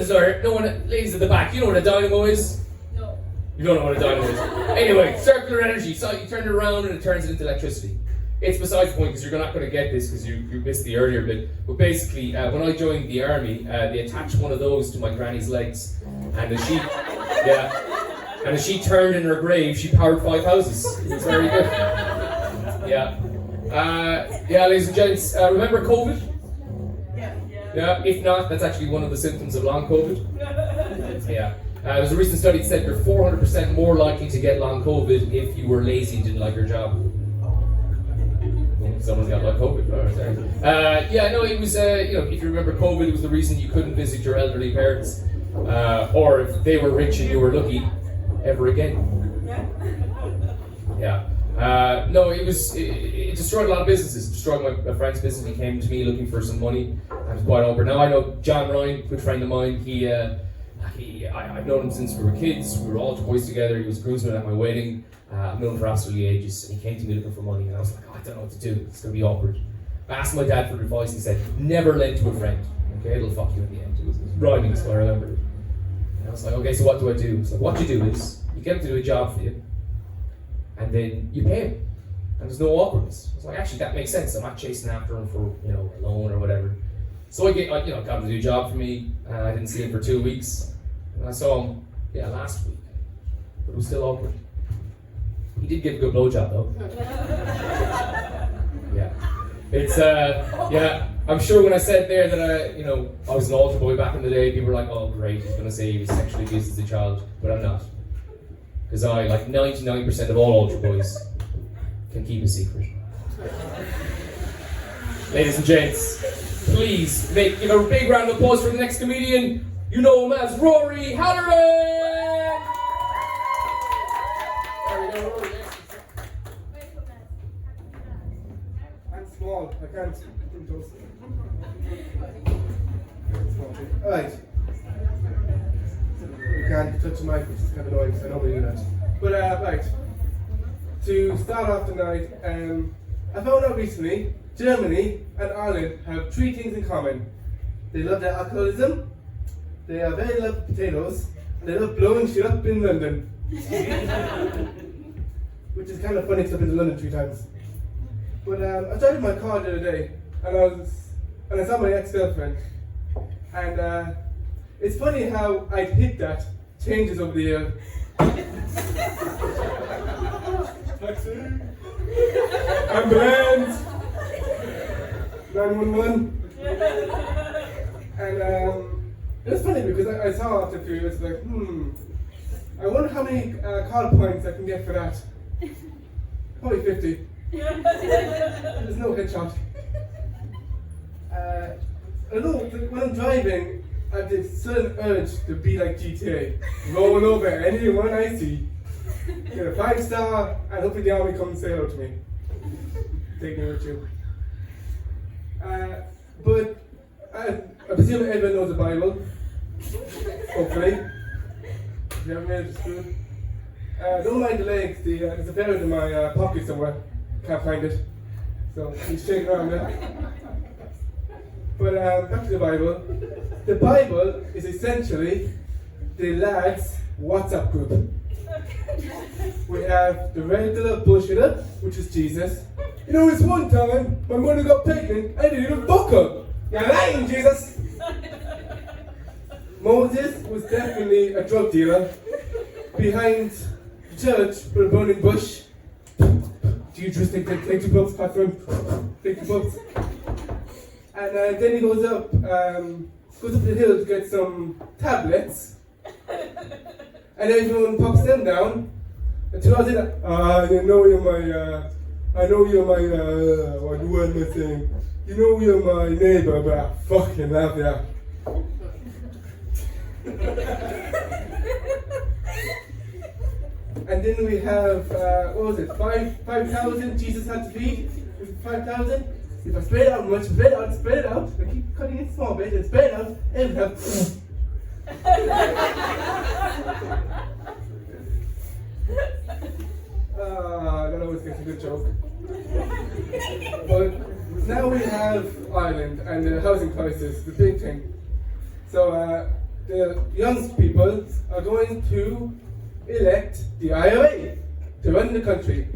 ladies at the back, you know what a dynamo is? No. You don't know what a dynamo is. Anyway, circular energy. So you turn it around and it turns it into electricity. It's besides the point because you're not going to get this because you missed the earlier bit. But basically, when I joined the army, they attached one of those to my granny's legs, and as she turned in her grave, she powered 5 houses. It was very good. Yeah, ladies and gents, remember COVID? Yeah. If not, that's actually one of the symptoms of long COVID. Yeah. There's a recent study that said you're 400% more likely to get long COVID if you were lazy and didn't like your job. Someone's got like COVID. Oh, sorry. It was, if you remember COVID, it was the reason you couldn't visit your elderly parents. Or if they were rich and you were lucky, ever again. Yeah. It destroyed a lot of businesses. It destroyed my friend's business. He came to me looking for some money. I was quite awkward. Now I know John Ryan, good friend of mine. I've known him since we were kids. We were all boys together. He was groomsman at my wedding. I've known him for absolutely ages. And he came to me looking for money, and I was like, I don't know what to do. It's going to be awkward. I asked my dad for advice. He said, never lend to a friend. Okay, it'll fuck you in the end. It was rhyming, so I remember it. And I was like, okay, so what do I do? So what you do is you get him to do a job for you, and then you pay him. And there's no awkwardness. I was like, actually, that makes sense. I'm not chasing after him for a loan or whatever. So I got him to do a job for me. I didn't see him for 2 weeks. And I saw him, last week. But it was still awkward. He did give a good blowjob though. Yeah. It's, I'm sure when I said there that I was an altar boy back in the day, people were like, oh great, he's going to say he was sexually abused as a child. But I'm not. Because I, like 99% of all altar boys, can keep a secret. Ladies and gents, please give a big round of applause for the next comedian. You know him as Rory Halloran! There we go, Rory. I'm small, I can't do those. Alright. You can't touch the mic, which is kind of annoying because I normally do that. But, right. To start off tonight, I found out recently Germany and Ireland have 3 things in common. They love their alcoholism, they are very love potatoes, and they love blowing shit up in London. Which is kind of funny because I've been to London 3 times. But I started my car the other day, and I saw my ex-girlfriend. And it's funny how I'd hit that changes over the year. Taxi! Ambulance! 911! And it was funny because I saw after a few years, like, I wonder how many call points I can get for that. Probably 50. There's no headshot. I don't know, when I'm driving, I have this sudden urge to be like GTA, rolling over anyone I see, get a 5-star, and hopefully the army comes and say hello to me. Take me with you. But I presume everyone knows the Bible. Hopefully. If you haven't made it to school. Don't mind the legs, there's a ferret in my pocket somewhere. Can't find it. So he's shaking around there. But back to the Bible. The Bible is essentially the lads' WhatsApp group. We have the regular bullshitter, which is Jesus. It's one time my mother got pregnant, I didn't even fuck her. You're lying, Jesus! Moses was definitely a drug dealer behind the church with a burning bush. Do you just take 2 puffs, Catherine? Take 2 puffs. And then he goes up the hill to get some tablets. And everyone pops them down. And 2 hours later, I didn't know you're my I know you're my, what am I saying? You know you're my neighbor, but I fucking love you. And then we have, what was it, 5,000 Jesus had to feed? Was it 5,000? If I spread it out much, spread it out. I keep cutting it small bit and spread it out, and have. That always gets a good joke. But now we have Ireland and the housing crisis, the big thing. So the young people are going to elect the IRA to run the country.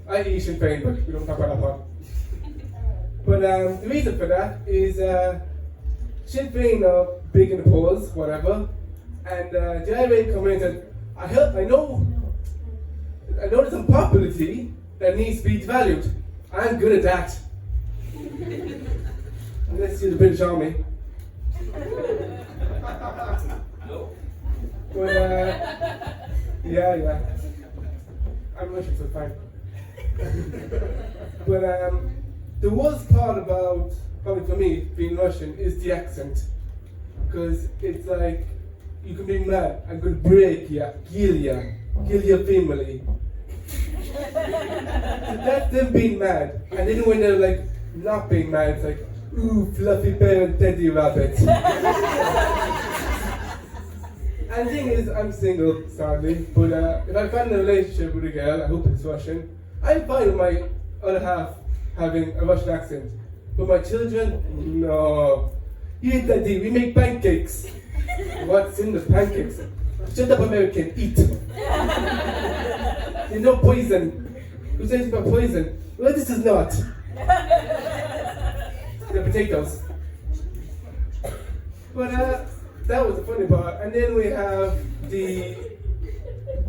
I.e. Sinn Féin, but we don't talk about that part. But the reason for that is Sinn Féin are big in the polls, whatever, and the IRA come in and said, I know there's some popularity that needs to be devalued. I'm good at that. Let's see the British Army. But yeah. I'm Russian, so it's fine. But the worst part about, probably for me, being Russian is the accent. Because it's like, you can be mad, I'm going to break you, kill your family. That's them being mad. And then when they're like, not being mad, it's like, ooh, fluffy bear and teddy rabbit. And the thing is, I'm single, sadly, but if I find a relationship with a girl, I hope it's Russian, I'm fine with my other half having a Russian accent. But my children, no. Here, Daddy, we make pancakes. What's in the pancakes? Shut up, American, eat. There's no poison. Who says about poison? Well, this is not. The potatoes. But that was the funny part. And then we have there's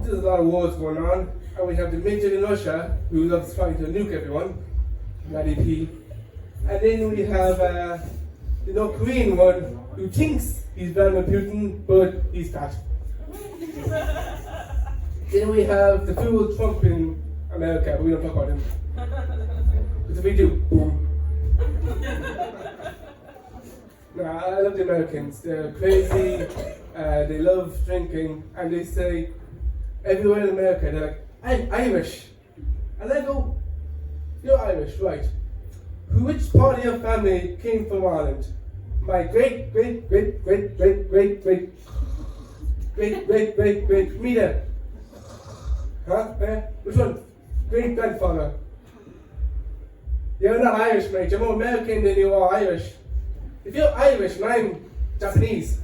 a lot of wars going on. And we have the midget in Russia who loves trying to nuke everyone. Not EP. And then we have the North Korean one who thinks he's Vladimir Putin, but he's fat. Then we have the fool Trump in America, but we don't talk about him. Because if we do, boom. Nah, I love the Americans. They're crazy, they love drinking, and they say, everywhere in America, they're like, I'm Irish. And I go, you're Irish, right. Which part of your family came from Ireland? My great, me there. Huh? Which one? Great grandfather. You're not Irish, mate. You're more American than you are Irish. If you're Irish and I'm Japanese.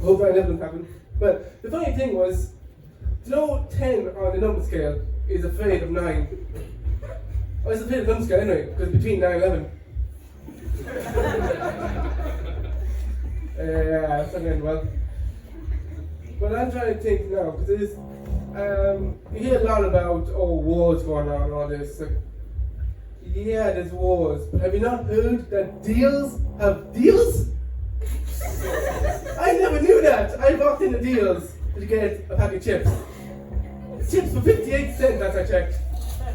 Hope that never happened. But the funny thing was, 10 on the number scale is afraid of 9. I was afraid of the number scale anyway, because between 9 and 11. Yeah, it's not going well. But I'm trying to think now, because you hear a lot about wars going on and all this. Like, yeah, there's wars, but have you not heard that deals have deals? I never knew that. I walked into Deals to get a pack of chips. Chips for 58 cents, as I checked.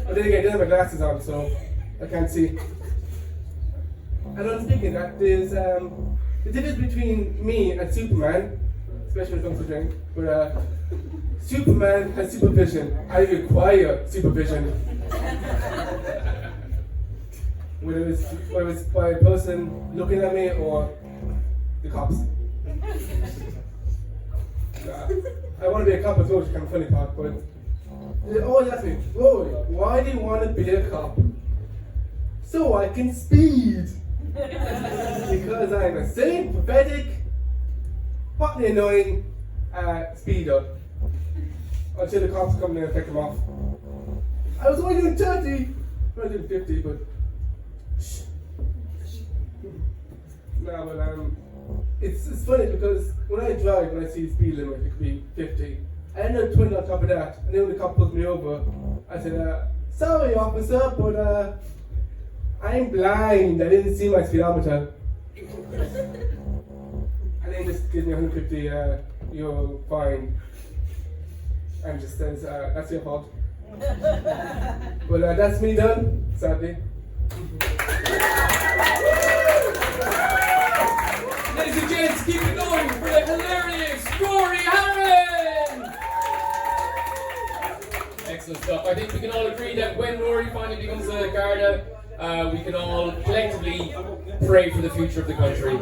But then again, I didn't have my glasses on, so I can't see. And I was thinking that there's the difference between me and Superman, especially when it comes to drink, but Superman has supervision. I require supervision. Whether it's by a person looking at me or the cops. I want to be a cop as well, which is kind of funny part, but they always ask me, Rory, why do you want to be a cop? So I can speed. Because I'm a silly, pathetic, hotly annoying speeder. Until the cops come in and pick them off. I was only doing 30, not doing 50, but no, but it's funny because when I drive and I see the speed limit, it could be 50. I end up 20 on top of that, and then when the cop pulls me over, I said, sorry officer, but I'm blind, I didn't see my speedometer. And then he just gives me 150 euro fine, and just says, that's your fault. Well, that's me done, sadly. Ladies and gents, keep it going for the hilarious Rory Harron! Excellent stuff. I think we can all agree that when Rory finally becomes a Garda, we can all collectively pray for the future of the country.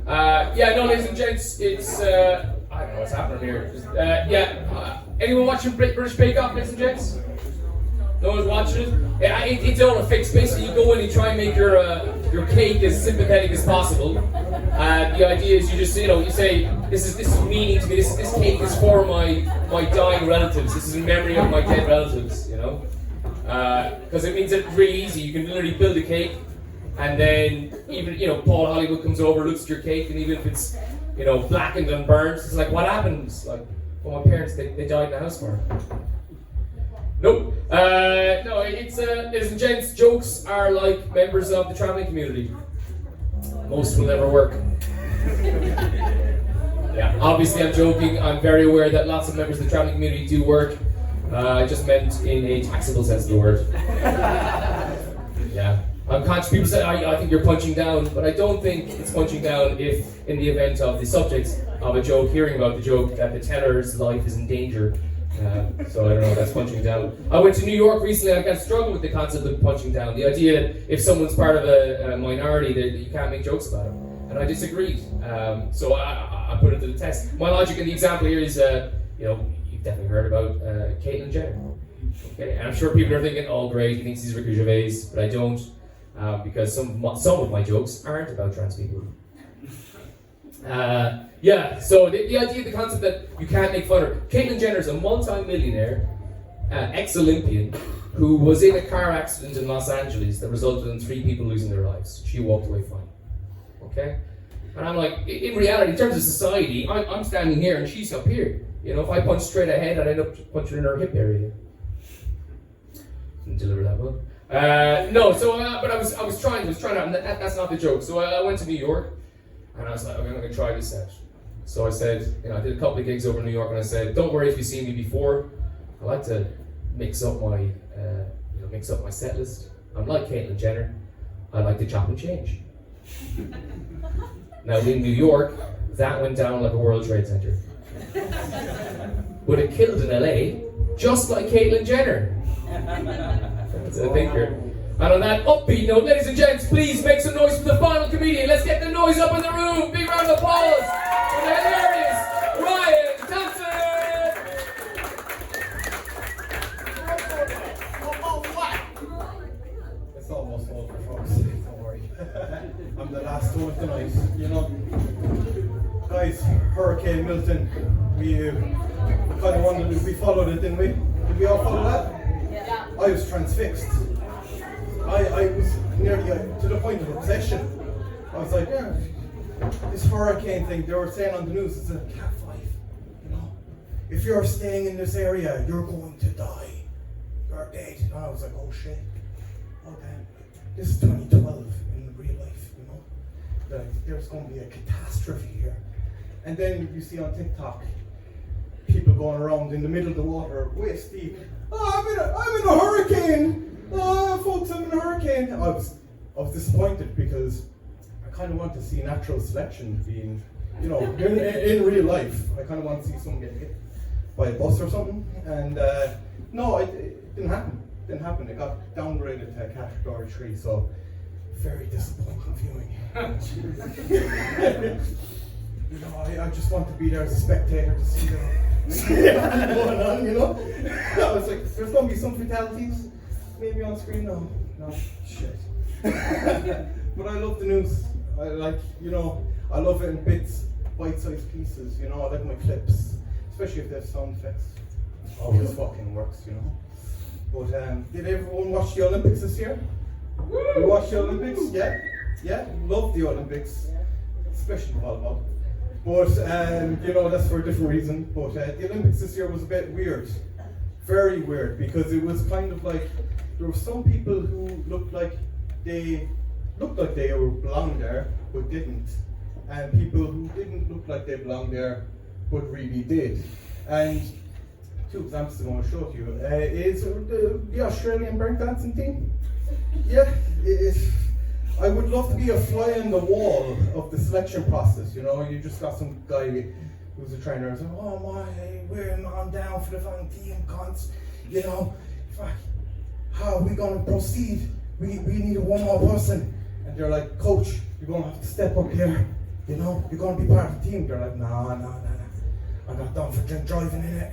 No, ladies and gents, it's, I don't know what's happening here. Anyone watching British Bake Off, ladies and gents? No one's watching it? It's all a fix. Basically, you go in and you try and make your cake as sympathetic as possible. The idea is you just, you say, this is meaning to me, this cake is for my dying relatives, this is in memory of my dead relatives, because it means it's really easy. You can literally build a cake, and then even, Paul Hollywood comes over, looks at your cake, and even if it's, blackened and burnt, it's like, what happened? It's like, well, my parents, they died in a house fire. Nope. No, it's, ladies and gents, jokes are like members of the travelling community. Most will never work. Yeah, obviously I'm joking. I'm very aware that lots of members of the travelling community do work. I just meant in a taxable sense of the word. Yeah. I'm conscious, people say, I think you're punching down, but I don't think it's punching down if, in the event of the subject of a joke, hearing about the joke, that the teller's life is in danger. So I don't know, that's punching down. I went to New York recently, I kind of struggled with the concept of punching down. The idea that if someone's part of a minority, that you can't make jokes about them. And I disagreed. So I put it to the test. My logic in the example here is, you've definitely heard about Caitlyn Jenner. Okay, and I'm sure people are thinking, oh great, he thinks he's Ricky Gervais, but I don't, because some of my jokes aren't about trans people. So the idea, the concept that you can't make fun of her. Caitlyn Jenner is a multi-millionaire, ex-Olympian, who was in a car accident in Los Angeles that resulted in 3 people losing their lives. She walked away fine. Okay? And I'm like, in reality, in terms of society, I'm standing here and she's up here. If I punch straight ahead, I'd end up punching in her hip area. Didn't deliver that well. But I was trying out, and that's not the joke. So I went to New York, and I was like, okay, I'm going to try this out. So I said, I did a couple of gigs over in New York, and I said, don't worry if you've seen me before. I like to mix up my set list. I'm like Caitlyn Jenner. I like to chop and change. Now in New York, that went down like a World Trade Center. But it killed in LA, just like Caitlyn Jenner. That's a thinker. And on that upbeat note, ladies and gents, please make some noise for the final comedian. Let's get the noise up in the room. Big round of applause for the hilarious Ryan Thompson. It's almost over, folks. Don't worry. I'm the last one of the night. Guys, Hurricane Milton. We kind of wondered if we followed it, didn't we? Did we all follow that? Yeah. I was transfixed. I was nearly to the point of obsession. I was like, this hurricane thing, they were saying on the news, it's a Cat 5. If you're staying in this area, you're going to die. You're dead. And I was like, oh shit. Oh damn. This is 2012 in real life, there's going to be a catastrophe here. And then you see on TikTok, people going around in the middle of the water, waist deep. Oh, I'm in a hurricane. Oh, folks, I'm in a hurricane. I was disappointed because I kind of want to see natural selection being, in real life. I kind of want to see someone get hit by a bus or something. And no, it didn't happen. It didn't happen. It got downgraded to a category 3. So very disappointing viewing. I just want to be there as a spectator to see what's going on, I was like, there's going to be some fatalities, maybe on screen. No, shit. But I love the news. I love it in bits, bite-sized pieces. I like my clips, especially if they have sound effects. Always fucking works, But did everyone watch the Olympics this year? You watched the Olympics? Yeah. Love the Olympics, especially volleyball. But that's for a different reason. But the Olympics this year was a bit weird, very weird, because it was kind of like there were some people who looked like they belonged there but didn't, and people who didn't look like they belonged there but really did. And two examples I'm going to show to you. Is the Australian breakdancing team. Yeah, I would love to be a fly on the wall of the selection process. You know, you just got some guy who's a trainer and saying, "Oh my, we're not down for the fucking team, cunts." You know, fuck, how are we going to proceed? We need one more person. And they're like, "Coach, you're going to have to step up here. You know, you're going to be part of the team." They're like, "No. I got done for drink driving in it."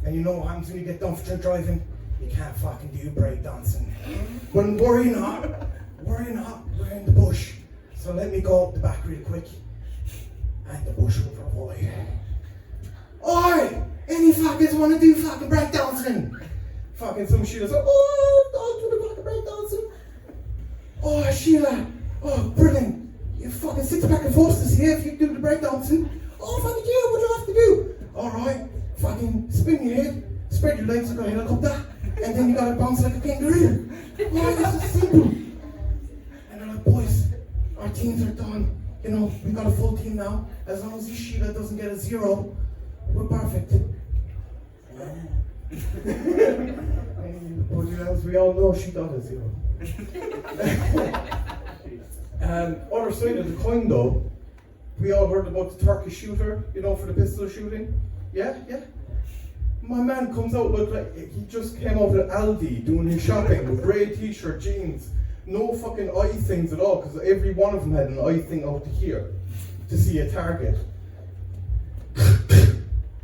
And you know what happens when you get done for drink driving? You can't fucking do break dancing. But worry not, we're in the bush. So let me go up the back real quick. And the bush will provide. Oi! Any fuckers want to do fucking break dancing? Fucking some Sheila's like, "Oh, I'll do the fucking break dancing." "Oh, Sheila, oh, brilliant. You fucking 6-pack of forces here if you do the break dancing." "Oh, fucking yeah, what do I have to do?" "Alright, fucking spin your head, spread your legs like a helicopter, and then you gotta bounce like a kangaroo." "Oh, this is simple." And they're like, "Boys, our teams are done. You know, we got a full team now. As long as this Sheila doesn't get a 0, we're perfect." But as we all know, she got a 0. Other side of the coin though, we all heard about the Turkish shooter, you know, for the pistol shooting. Yeah. My man comes out like he just came out of Aldi doing his shopping with grey t-shirt, jeans, no fucking eye things at all, because every one of them had an eye thing out to here to see a target.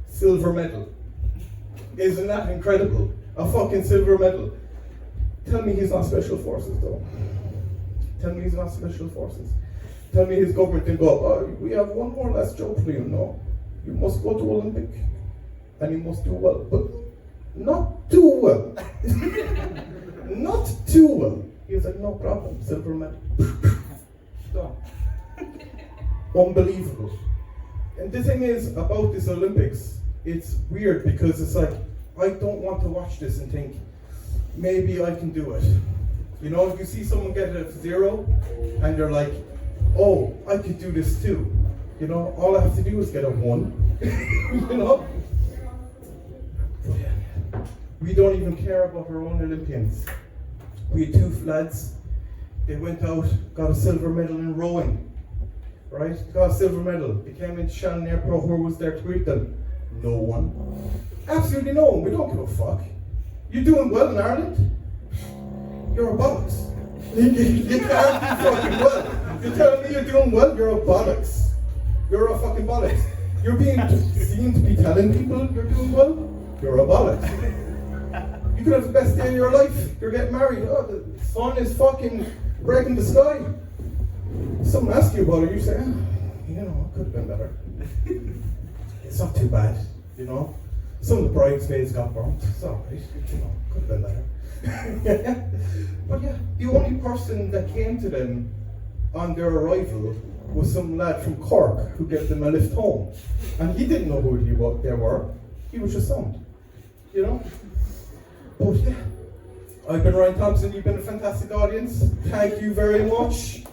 Silver medal. Isn't that incredible? A fucking silver medal. Tell me he's not special forces though. Tell me he's not special forces. Tell me his government can go, "Oh, we have one more last job for you, no. You must go to Olympic. And you must do well." But not too well. Not too well. He was like, "No problem, silver medal." Done. Unbelievable. And the thing is about this Olympics, it's weird because it's like, I don't want to watch this and think, maybe I can do it. You know, if you see someone get a 0 and you're like, "Oh, I could do this too." You know, all I have to do is get a 1. You know? We don't even care about our own Olympians. We had 2 lads, they went out, got a silver medal in rowing. Right? Got a silver medal. They came into Shannon Airport, who was there to greet them? No one. Absolutely no one. We don't give a fuck. You're doing well in Ireland? You're a bollocks. You can't do fucking well. You're telling me you're doing well? You're a bollocks. You're a fucking bollocks. You're being seen to be telling people you're doing well? You're a bollocks. You could have the best day of your life. You're getting married. Oh, the sun is fucking breaking the sky. Someone asks you about it, you say, you know, it could have been better. It's not too bad, you know. Some of the bridesmaids got burnt. It's alright, you know, could have been better. But yeah, the only person that came to them on their arrival was some lad from Cork who gave them a lift home. And he didn't know who they were. He was just sound, you know. But yeah, I've been Ryan Thompson. You've been a fantastic audience. Thank you very much.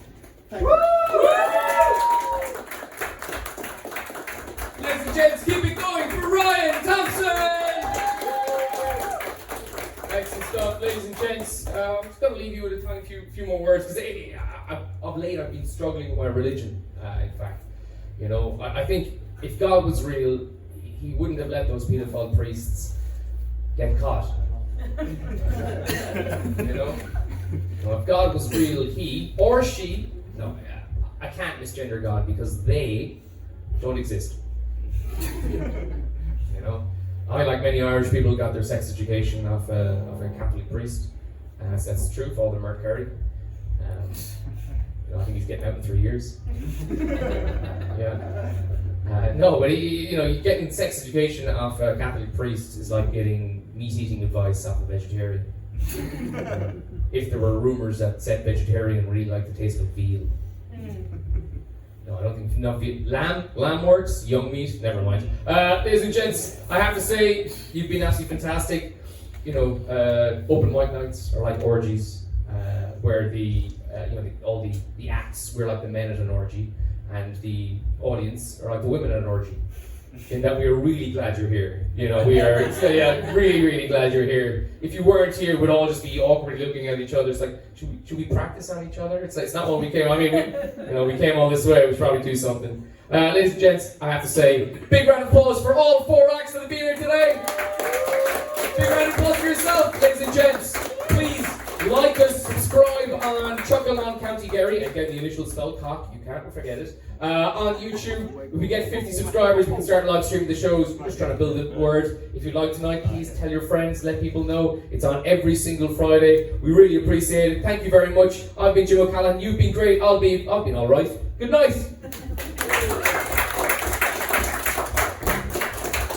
Ladies and gents, keep it going for Ryan Thompson! Excellent stuff, ladies and gents. I'm just going to leave you with a tiny few more words, because of late I've been struggling with my religion, in fact. You know, I think if God was real, he wouldn't have let those pedophile priests get caught. You know? If God was real, he or she, no, I can't misgender God because they don't exist. You know, I, like many Irish people, got their sex education off a Catholic priest. That's true, Father Mark Kerry. You know, I think he's getting out in 3 years. Yeah. No, but you getting sex education off a Catholic priest is like getting meat-eating advice off a vegetarian. If there were rumours that said vegetarian really like the taste of veal. No, I don't think not veal. Lamb works. Young meat. Never mind. Ladies and gents, I have to say you've been absolutely fantastic. You know, open mic nights are like orgies, where all the acts, we're like the men at an orgy, and the audience are like the women at an orgy. in that we are really glad you're here. You know, we are really, really glad you're here. If you weren't here, we'd all just be awkwardly looking at each other. It's like, should we practice on each other? It's like, it's not what we came. I mean, we came all this way. We should probably do something. Ladies and gents, I have to say, big round of applause for all 4 acts that have been here today. Big round of applause for yourself, ladies and gents. Please like us, subscribe on Chuckle on County Kerry. Again, the initial spell cock, you can't forget it. On YouTube, if we get 50 subscribers, we can start live streaming the shows. We're just trying to build a word. If you like tonight, please tell your friends, let people know. It's on every single Friday. We really appreciate it. Thank you very much. I've been Jim O'Callaghan. You've been great. I've been all right. Good night.